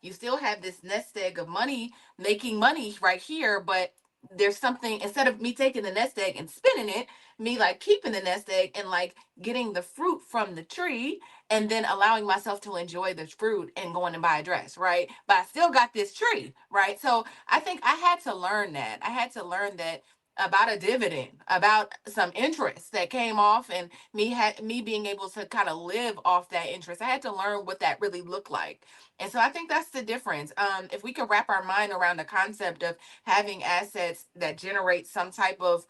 You still have this nest egg of money, making money right here, but there's something, instead of me taking the nest egg and spinning it, me like keeping the nest egg and like getting the fruit from the tree, and then allowing myself to enjoy the fruit and going and buy a dress, right? But I still got this tree, right? So I think I had to learn that. I had to learn that about a dividend, about some interest that came off, and me being able to kind of live off that interest. I had to learn what that really looked like. And so I think that's the difference. If we could wrap our mind around the concept of having assets that generate some type of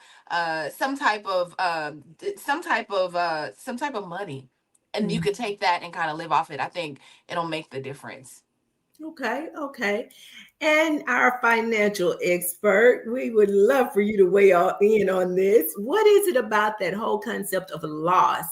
money, and you Mm. could take that and kind of live off it, I think it'll make the difference. Okay, okay. And our financial expert, we would love for you to weigh in on this. What is it about that whole concept of loss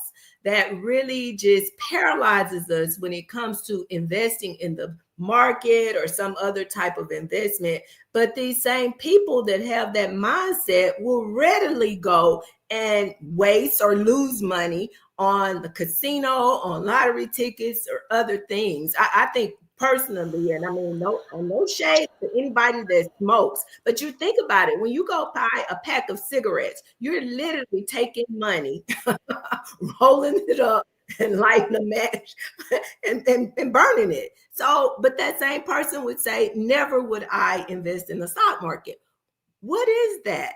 that really just paralyzes us when it comes to investing in the market or some other type of investment? But these same people that have that mindset will readily go and waste or lose money on the casino, on lottery tickets, or other things. I think personally, and I mean, no shade to anybody that smokes, but you think about it, when you go buy a pack of cigarettes, you're literally taking money, rolling it up and lighting a match and burning it. So, but that same person would say, never would I invest in the stock market. What is that?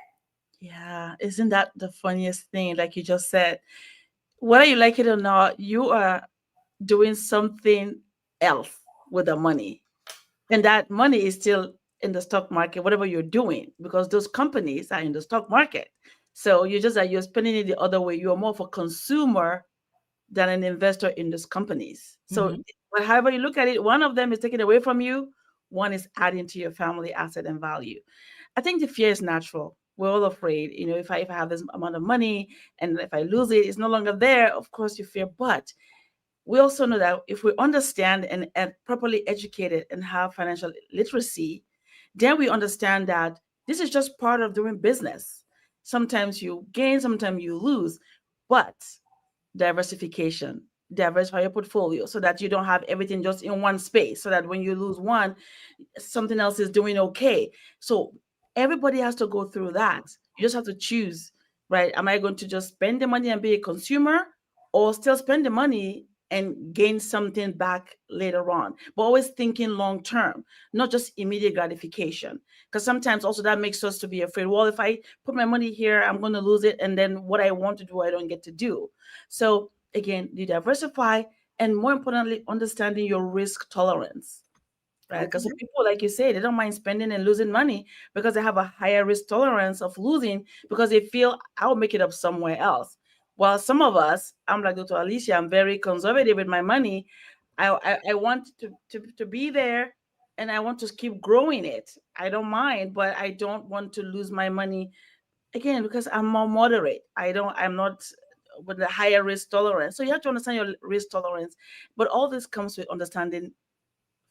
Yeah, isn't that the funniest thing? Like you just said, whether you like it or not, you are doing something else with the money. And that money is still in the stock market, whatever you're doing, because those companies are in the stock market. So you just you're spending it the other way. You're more of a consumer than an investor in those companies. So Mhm. however you look at it, one of them is taken away from you, one is adding to your family asset and value. I think the fear is natural. We're all afraid. If I have this amount of money and if I lose it, it's no longer there. Of course, you fear. But we also know that if we understand and properly educated and have financial literacy, then we understand that this is just part of doing business. Sometimes you gain, sometimes you lose, but diversification, diversify your portfolio so that you don't have everything just in one space, so that when you lose one, something else is doing okay. So everybody has to go through that. You just have to choose, right? Am I going to just spend the money and be a consumer, or still spend the money and gain something back later on? But always thinking long term, not just immediate gratification. Because sometimes also that makes us to be afraid. Well, if I put my money here, I'm going to lose it, and then what I want to do, I don't get to do. So again, you diversify, and more importantly, understanding your risk tolerance, right? Because some Okay. people, like you say, they don't mind spending and losing money because they have a higher risk tolerance of losing, because they feel I'll make it up somewhere else. While some of us, I'm like Dr. Alicia, I'm very conservative with my money. I want to be there, and I want to keep growing it. I don't mind, but I don't want to lose my money again because I'm more moderate. I'm not with a higher risk tolerance. So you have to understand your risk tolerance. But all this comes with understanding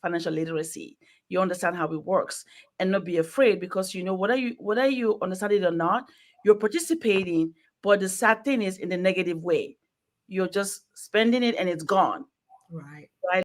financial literacy. You understand how it works and not be afraid, because whether you understand it or not, you're participating, but the sad thing is in the negative way. You're just spending it and it's gone. Right.